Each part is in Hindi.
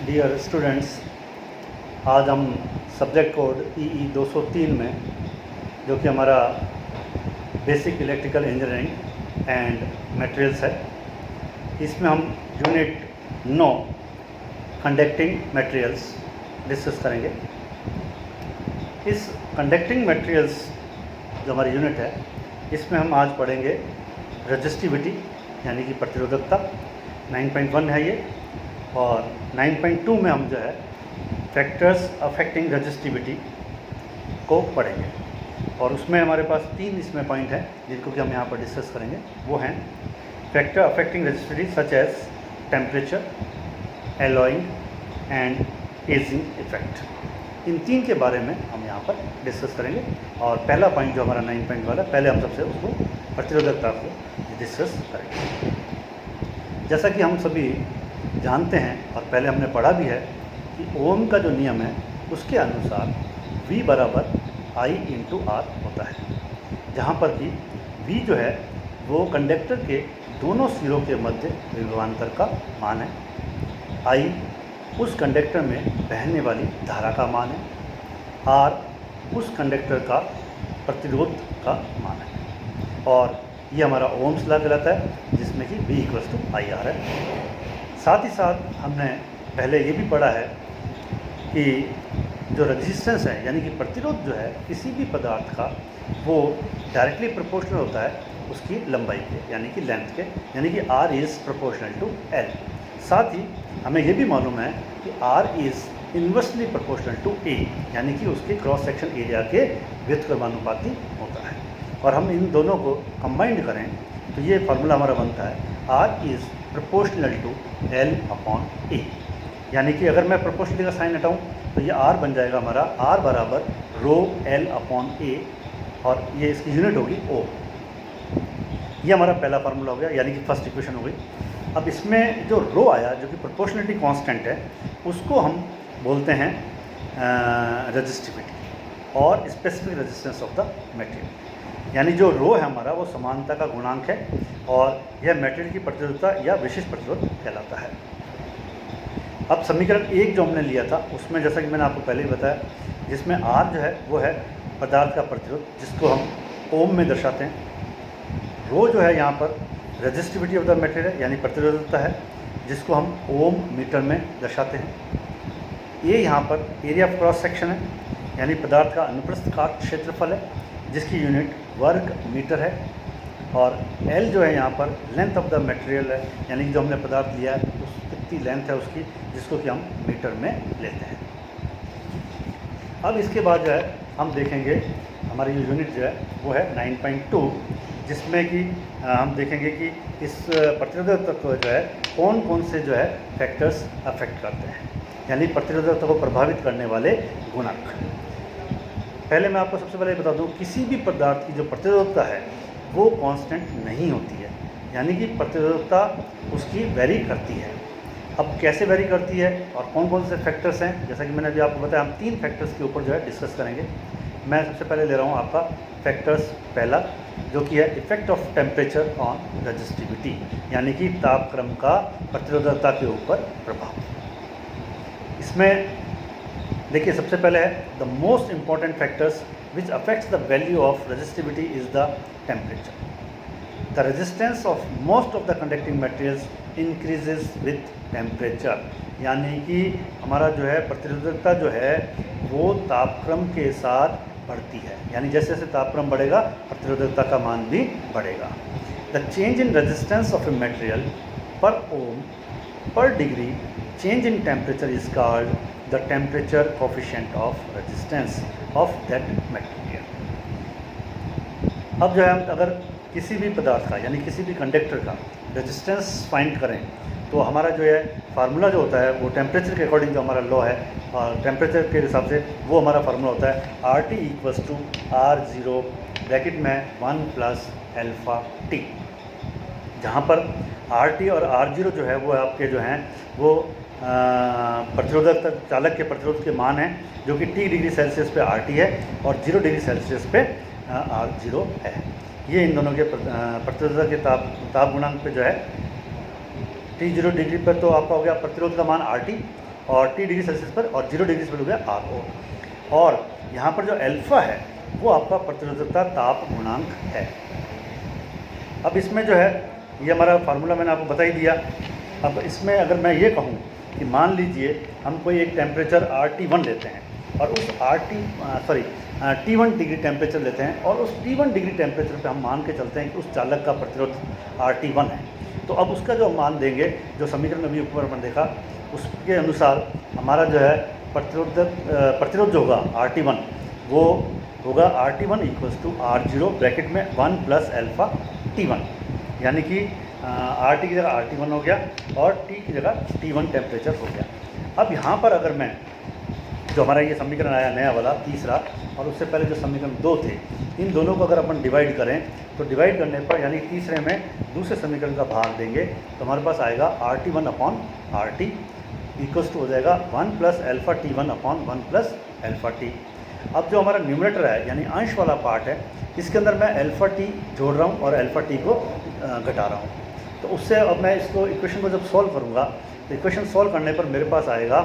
डियर स्टूडेंट्स, आज हम सब्जेक्ट कोड EE 203 में, जो कि हमारा basic electrical engineering and materials है, इसमें हम यूनिट 9 कंडक्टिंग मटेरियल्स डिस्कस करेंगे। इस कंडक्टिंग मटेरियल्स जो हमारी यूनिट है, इसमें हम आज पढ़ेंगे रेजिस्टिविटी यानी कि प्रतिरोधकता। 9.1 है ये, और 9.2 में हम जो है फैक्टर्स अफेक्टिंग रेजिस्टिविटी को पढ़ेंगे। और उसमें हमारे पास 3 इसमें पॉइंट हैं जिनको कि हम यहाँ पर डिस्कस करेंगे। वो हैं factor affecting resistivity such as temperature, alloying and ageing effect. इन 3 के बारे में हम यहाँ पर डिस्कस करेंगे। और पहला पॉइंट जो हमारा 9 वाला, पहले हम सबसे उसको प्रतिरोधकता को डिस्कस करेंगे। जैसा कि हम सभी जानते हैं और पहले हमने पढ़ा भी है कि ओम का जो नियम है उसके अनुसार V बराबर I इंटू आर होता है, जहाँ पर कि V जो है वो कंडक्टर के दोनों सिरों के मध्य विभवांतर का मान है, I उस कंडक्टर में बहने वाली धारा का मान है, R उस कंडक्टर का प्रतिरोध का मान है। और ये हमारा ओम्स लॉ कहलाता है, जिसमें कि V इक्वल्स टू IR है। साथ ही साथ हमने पहले ये भी पढ़ा है कि जो रेजिस्टेंस है यानी कि प्रतिरोध जो है किसी भी पदार्थ का, वो डायरेक्टली प्रोपोर्शनल होता है उसकी लंबाई के यानी कि लेंथ के, यानी कि R is proportional to L। साथ ही हमें ये भी मालूम है कि R is inversely proportional to A, यानी कि उसके क्रॉस सेक्शन एरिया के व्युत्क्रमानुपाती होता है। और हम इन दोनों को कंबाइंड करें तो ये फार्मूला हमारा बनता है R is proportional to L upon A। यानी कि अगर मैं प्रोपोर्शनल का साइन हटाऊँ तो ये R बन जाएगा हमारा R बराबर रो L अपॉन A, और ये इसकी यूनिट होगी O। ये हमारा पहला फार्मूला हो गया, यानी कि फर्स्ट इक्वेशन हो गई। अब इसमें जो रो आया, जो कि प्रोपोर्शनलिटी कांस्टेंट है, उसको हम बोलते हैं रेजिस्टिविटी और specific resistance of the material. यानी जो रो है हमारा वो समानता का गुणांक है, और यह मटेरियल की प्रतिरोधकता या विशिष्ट प्रतिरोध कहलाता है। अब समीकरण 1 जो हमने लिया था उसमें, जैसा कि मैंने आपको पहले ही बताया, जिसमें R जो है वो है पदार्थ का प्रतिरोध, जिसको हम ओम में दर्शाते हैं। रो जो है यहाँ पर रेजिस्टिविटी ऑफ द मटेरियल है, यानी प्रतिरोधकता है, जिसको हम ओम मीटर में दर्शाते हैं। ये यहाँ पर एरिया ऑफ क्रॉस सेक्शन है, यानी पदार्थ का अनुप्रस्थ काट क्षेत्रफल है, जिसकी यूनिट वर्ग मीटर है। और L जो है यहाँ पर लेंथ ऑफ द मटेरियल है, यानी जो हमने पदार्थ लिया है उस कितनी लेंथ है उसकी, जिसको कि हम मीटर में लेते हैं। अब इसके बाद जो है हम देखेंगे हमारी जो यूनिट जो है वो है 9.2, जिसमें कि हम देखेंगे कि इस प्रतिरोधकता को जो है कौन कौन से जो है फैक्टर्स अफेक्ट करते हैं, यानी प्रतिरोधकता को प्रभावित करने वाले गुणक। पहले मैं आपको सबसे पहले बता दूं, किसी भी पदार्थ की जो प्रतिरोधकता है वो कांस्टेंट नहीं होती है, यानी कि प्रतिरोधकता उसकी वेरी करती है। अब कैसे वेरी करती है और कौन कौन से फैक्टर्स हैं, जैसा कि मैंने अभी आपको बताया, हम 3 फैक्टर्स के ऊपर जो है डिस्कस करेंगे। मैं सबसे पहले ले रहा हूँ आपका फैक्टर्स पहला, जो कि है effect of temperature on resistivity, यानी कि तापक्रम का प्रतिरोधकता के ऊपर प्रभाव। इसमें देखिए सबसे पहले है the most important factors which affects the value of resistivity is the temperature. The resistance of most of the conducting materials increases with temperature, यानी कि हमारा जो है प्रतिरोधकता जो है वो तापक्रम के साथ बढ़ती है, यानी जैसे जैसे तापक्रम बढ़ेगा प्रतिरोधकता का मान भी बढ़ेगा। The change in resistance of a material पर ओम पर degree change in temperature is called the temperature coefficient of resistance of that material. अब जो है हम अगर किसी भी पदार्थ का यानी किसी भी कंडक्टर का रेजिस्टेंस फाइंड करें तो हमारा जो है फार्मूला जो होता है वो टेम्परेचर के अकॉर्डिंग जो हमारा लॉ है, और टेम्परेचर के हिसाब से वो हमारा फार्मूला होता है RT equals to R0 bracket में 1 प्लस अल्फा टी, जहाँ पर RT और R0 जो है वो आपके जो हैं वो प्रतिरोधक चालक के प्रतिरोध के मान हैं, जो कि T डिग्री सेल्सियस पे RT है और 0 डिग्री सेल्सियस पे R0 है। ये इन दोनों के प्रतिरोधक के ताप गुणांक पे जो है T0 डिग्री पर तो आपका हो गया प्रतिरोध का मान RT, और T डिग्री सेल्सियस पर, और 0 डिग्री पर हो गया RO। और यहाँ पर जो अल्फ़ा है वो आपका प्रतिरोधकता ताप गुणांक है। अब इसमें जो है ये हमारा फार्मूला मैंने आपको बता ही दिया। अब इसमें अगर मैं ये कहूँ कि मान लीजिए हम कोई एक टेम्परेचर RT1 लेते हैं और उस T1 डिग्री टेम्परेचर लेते हैं, और उस T1 डिग्री टेम्परेचर पे हम मान के चलते हैं कि उस चालक का प्रतिरोध RT1 है। तो अब उसका जो मान देंगे, जो समीकरण अभी ऊपर पर देखा, उसके अनुसार हमारा जो है प्रतिरोध जो होगा RT1 वो होगा RT1 = R0 ब्रैकेट में 1 + अल्फ़ा T1, यानी कि RT की जगह RT1 हो गया और T की जगह T1 टेम्परेचर हो गया। अब यहाँ पर अगर मैं जो हमारा ये समीकरण आया नया वाला तीसरा, और उससे पहले जो समीकरण 2 थे, इन दोनों को अगर अपन डिवाइड करें तो डिवाइड करने पर यानी तीसरे में दूसरे समीकरण का भाग देंगे तो हमारे पास आएगा RT1/RT = हो जाएगा 1 + अल्फ़ा T1/1 + अल्फ़ा T। अब जो हमारा न्यूमरेटर है यानी अंश वाला पार्ट है, इसके अंदर मैं अल्फ़ा T जोड़ रहा हूँ और अल्फ़ा T को घटा रहा हूँ। तो उससे अब मैं इसको इक्वेशन को जब सॉल्व करूँगा तो इक्वेशन सॉल्व करने पर मेरे पास आएगा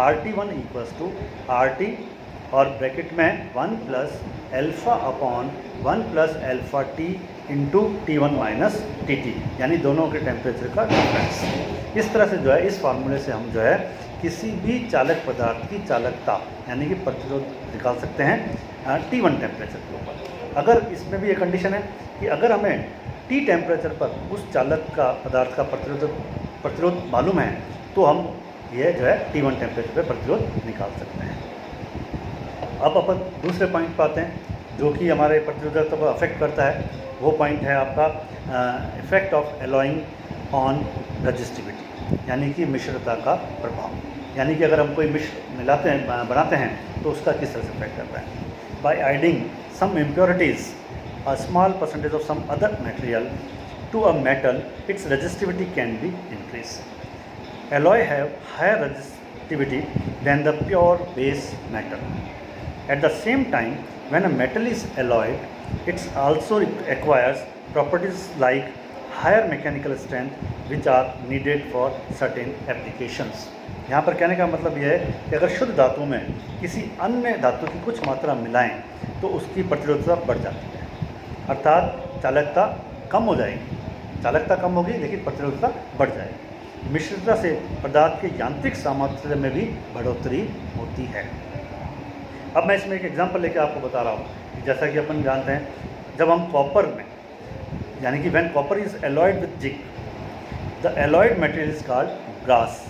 RT1 = RT और ब्रैकेट में 1 + अल्फ़ा/1 + अल्फ़ा T × T1 - TT, यानी दोनों के टेम्परेचर का डिफरेंस। इस तरह से जो है इस फार्मूले से हम जो है किसी भी चालक पदार्थ की चालकता यानी कि प्रतिरोध निकाल सकते हैं T1 टेम्परेचर के ऊपर। अगर इसमें भी ये कंडीशन है कि अगर हमें T टेम्परेचर पर उस चालक का पदार्थ का प्रतिरोध मालूम है तो हम ये जो है T1 टेम्परेचर पर प्रतिरोध निकाल सकते हैं। अब अपन दूसरे पॉइंट पर आते हैं जो कि हमारे प्रतिरोधकता को अफेक्ट करता है। वो पॉइंट है आपका effect of alloying on resistivity, यानी कि मिश्रता का प्रभाव। यानी कि अगर हम कोई मिश्र मिलाते हैं बनाते हैं तो उसका किस तरह से इफेक्ट करता है। By adding some impurities a small percentage of some other material to a metal, its resistivity can be increased. Alloy have higher resistivity than the pure base metal. At the same time, when a metal is alloyed, it also acquires properties like higher mechanical strength which are needed for certain applications. यहाँ पर कहने का मतलब यह है कि अगर शुद्ध धातु में किसी अन्य धातु की कुछ मात्रा मिलाएं तो उसकी प्रतिरोधकता बढ़ जाती है, अर्थात चालकता कम हो जाएगी। चालकता कम होगी लेकिन प्रतिरोधकता बढ़ जाएगी। मिश्रता से पदार्थ के यांत्रिक सामर्थ्य में भी बढ़ोतरी होती है। अब मैं इसमें एक एग्जांपल लेकर आपको बता रहा हूँ। जैसा कि अपन जानते हैं जब हम कॉपर में यानी कि when copper is alloyed with zinc, the alloyed material is called brass.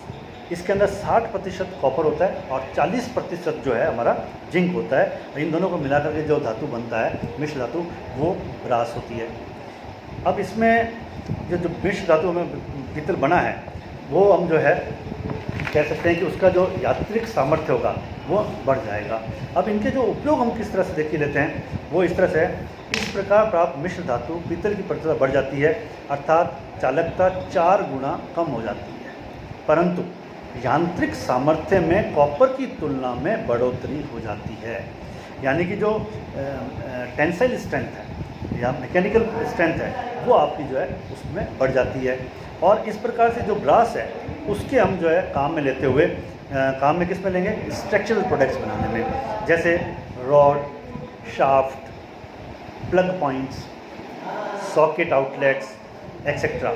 इसके अंदर 60% कॉपर होता है और 40% जो है हमारा जिंक होता है। इन दोनों को मिलाकर के जो धातु बनता है मिश्र धातु वो ब्रास होती है। अब इसमें जो मिश्र धातु में पीतल बना है वो हम जो है कह सकते हैं कि उसका जो यांत्रिक सामर्थ्य होगा वो बढ़ जाएगा। अब इनके जो उपयोग हम किस तरह से देख लेते हैं वो इस तरह से है। इस प्रकार प्राप्त मिश्र धातु पीतल की प्रतिरोधकता बढ़ जाती है, अर्थात चालकता 4 गुना कम हो जाती है, परंतु यांत्रिक सामर्थ्य में कॉपर की तुलना में बढ़ोतरी हो जाती है। यानी कि जो टेंसाइल स्ट्रेंथ है या मैकेनिकल स्ट्रेंथ है वो आपकी जो है उसमें बढ़ जाती है। और इस प्रकार से जो ब्रास है उसके हम जो है काम में लेते हुए काम में किस में लेंगे, स्ट्रक्चरल प्रोडक्ट्स बनाने में, जैसे rod, shaft, plug points, socket outlets etcetera,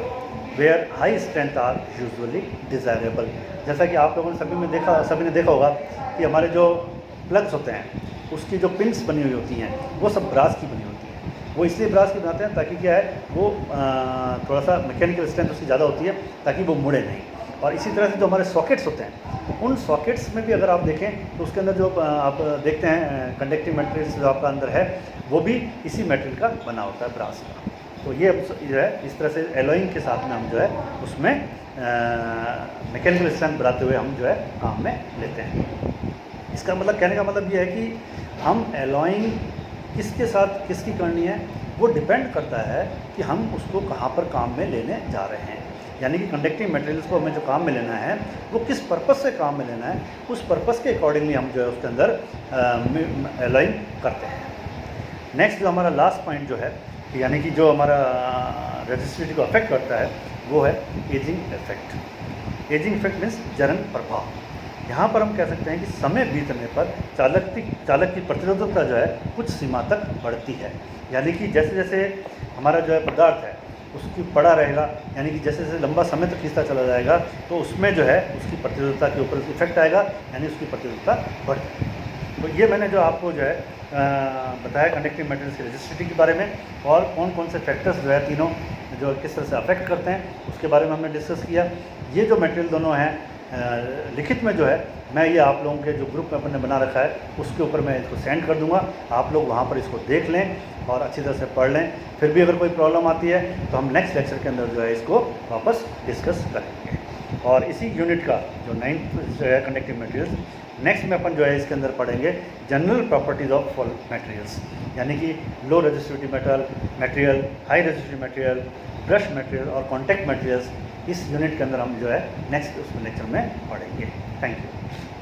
where high strength are usually desirable. जैसा कि आप लोगों ने सभी ने देखा होगा कि हमारे जो प्लग्स होते हैं उसकी जो पिन्स बनी हुई होती हैं वो सब ब्रास की बनी होती हैं। वो इसलिए ब्रास की बनाते हैं ताकि क्या है वो थोड़ा सा मैकेनिकल स्ट्रेंथ उसकी ज़्यादा होती है ताकि वो मुड़े नहीं। और इसी तरह से जो हमारे सॉकेट्स होते हैं उन सॉकेट्स में भी अगर आप देखें तो उसके अंदर जो आप देखते हैं कंडक्टिंग मटेरियल्स जो आपका अंदर है वो भी इसी मटेरियल का बना होता है, ब्रास का। तो ये जो है इस तरह से एलॉइंग के साथ में हम जो है उसमें मैकेनिकल स्ट्रेंथ बढ़ाते हुए हम जो है काम में लेते हैं। इसका मतलब कहने का मतलब ये है कि हम एलॉइंग किसके साथ किसकी करनी है वो डिपेंड करता है कि हम उसको कहाँ पर काम में लेने जा रहे हैं। यानी कि कंडक्टिंग मटेरियल्स को हमें जो काम में लेना है वो किस पर्पस से काम में लेना है, उस पर्पस के अकॉर्डिंगली हम जो है उसके अंदर एलॉइंग करते हैं। नेक्स्ट जो हमारा लास्ट पॉइंट जो है यानी कि जो हमारा रेजिस्टिविटी को अफेक्ट करता है वो है ageing effect. Ageing effect means जरन प्रभाव। यहाँ पर हम कह सकते हैं कि समय बीतने पर चालक की प्रतिरोधकता जो है कुछ सीमा तक बढ़ती है, यानी कि जैसे जैसे हमारा जो है पदार्थ है उसकी पड़ा रहेगा, यानी कि जैसे जैसे लंबा समय तक खींचता चला जाएगा तो उसमें जो है उसकी प्रतिरोधकता के ऊपर इफेक्ट आएगा, यानी उसकी प्रतिरोधकता बढ़ जाएगी। तो ये मैंने जो आपको जो है बताया कंडक्टिव मटेरियल्स की रेजिस्टिविटी के बारे में, और कौन कौन से फैक्टर्स जो है तीनों जो किस तरह से अफेक्ट करते हैं उसके बारे में हमने डिस्कस किया। ये जो मटेरियल दोनों हैं लिखित में जो है मैं ये आप लोगों के जो ग्रुप में अपने बना रखा है उसके ऊपर मैं इसको सेंड कर दूंगा, आप लोग वहाँ पर इसको देख लें और अच्छी तरह से पढ़ लें। फिर भी अगर कोई प्रॉब्लम आती है तो हम नेक्स्ट लेक्चर के अंदर जो है इसको वापस डिस्कस करेंगे। और इसी यूनिट का जो 9th जो है कंडक्टिव मटेरियल्स, नेक्स्ट में अपन जो है इसके अंदर पढ़ेंगे जनरल प्रॉपर्टीज़ ऑफ मटेरियल्स, यानी कि low resistivity metal material, high resistivity material, brush material और कॉन्टैक्ट मटेरियल्स। इस यूनिट के अंदर हम जो है नेक्स्ट उस लेक्चर में पढ़ेंगे। Thank you.